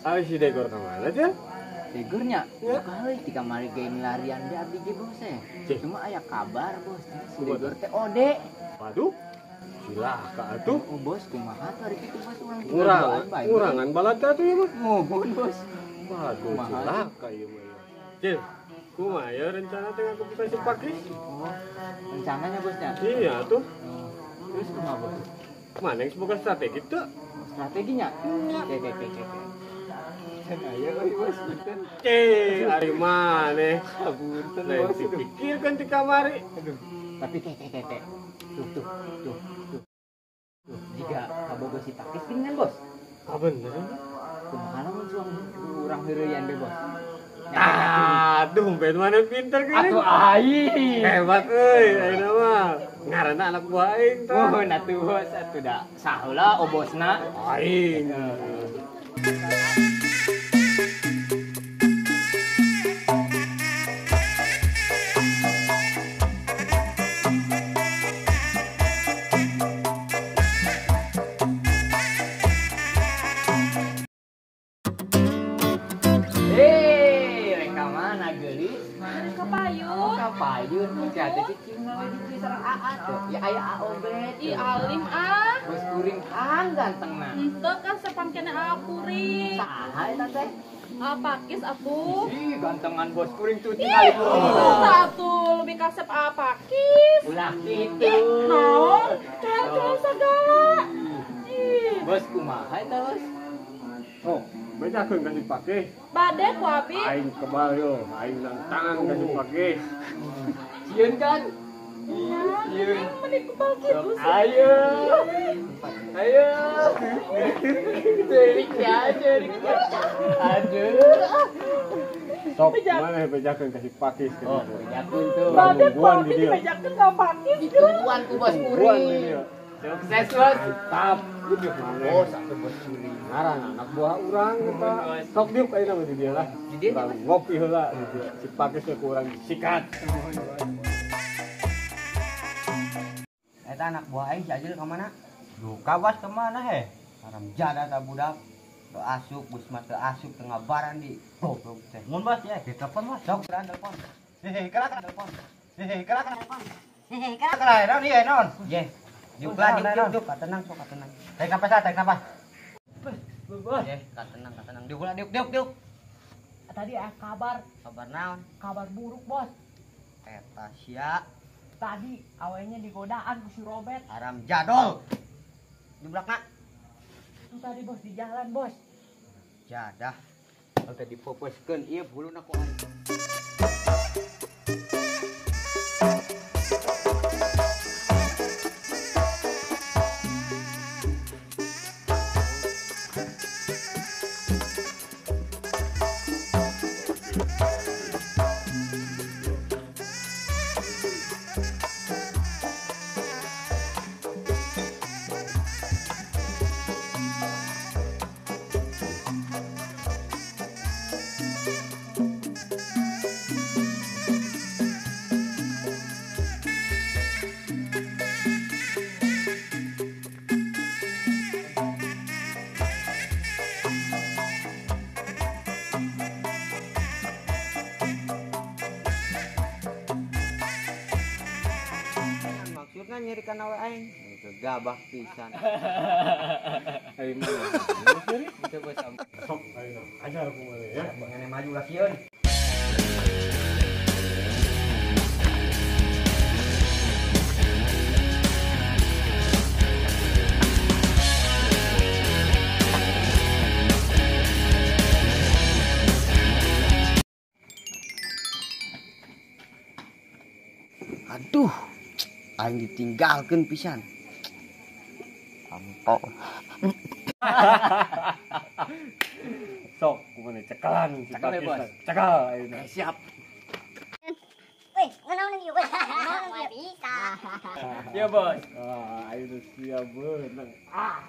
Ayo si Degor kemana aja? Degornya, sekali di kamar game larian dia abdi ge bos Cuma aya kabar bos, si Degor teh ode. Waduh, silahkan atuh. Oh bos, kumaha tuh hari itu bos Ngurangan balada tuh ya bos. Mohon bos. Waduh, silahkan ya mah. Cil, kumaha ya rencana teh aku bisa si Pakis? Oh, rencananya bosnya? Iya tuh. Terus kumaha bos? Mana yang semoga strategi tuh? Strateginya? Oke. Ayo bos, punten. Ari maneh. Punten Lain bos. dipikirkan di kamari. Aduh, tapi keke. Tuh. Jika kabogoh si Pakis dengan bos. Ah bener. Kumaha lamun suang urang heureuyan deh bos. Aduh, ben mana pinter gini. Atuh aing. Hebat euy, ayeuna mah. Ngaranna anak buah aing tah. Oh, atuh bos, atuh da saheula obosna. Aing. Kapayun. Hati-hati cicing mah di sareng AA tuh. Ya aya aobet. I alim ah. Bos kuring gantengna. Henteu kan sepangkena akuring. Saha eta teh? Pakis aku. Ih, gantengan bos kuring tuh tinggal itu. Satu lebih kasep pakis. Ulah kitu. Naon? Cel segala. Bos kumaha eta bos? Oh, bedakeun ka si Pakis. Bade ku abi. Aing kebal yo, aing nantang ka si Pakis. Sieun kan? Iya. Mending kubal kitu sih. Ayo. Jerik ya. Aduh. Sok, mana bedakeun ka si Pakis ka. Oh, bedakeun tuh. Bade ku Tungguan abi di dia. dibejakeun ka pakis. Tungguan ku bos Tungguan di kuring. dia. Sukses bos. Tap. Oh, satu bos kuring. Ngaran anak buah urang kita. Sok diuk ayeuna mah di dia lah. Di dia Urang ngopi heula di dia. Si Pakis teh kurang sikat. Eta anak buah aing si Ajil kemana? Duh, kawas kemana he? Haram jada ta budak. Teu asup, busma teu asup tengah baran di goblok teh. Mun bos ya, di telepon bos, sok beran telepon. Hehe, kelak telepon. Hehe, kelak telepon. Hehe, kelak naon ieu naon? Ye. Diuk tenang sok tenang. Tarik napas. Bos. Ye, tenang. Diuk. Tadi kabar Kabar naon? buruk bos. Eta sia Tadi awalnya digodaan ku si Robert. haram jadol. Di belakang Itu tadi bos di jalan bos. jadah. Kalau tadi popeskeun ieu buluna ku aing. Maksudna nyerikan awe aing. Itu gabah pisan. Aing mah. Itu bos Sok ayeuna ajar ku mah ya. ngene maju lah sieun. Aduh, aing ditinggalkeun pisan. Ampok. Sok ku mah cekelan si Cekel ya, Pakis. bos? Cekel ayeuna. Siap. Weh, nganaon ieu? Nganaon bisa. Ya bos. Ayeuna siap beunang. Ah.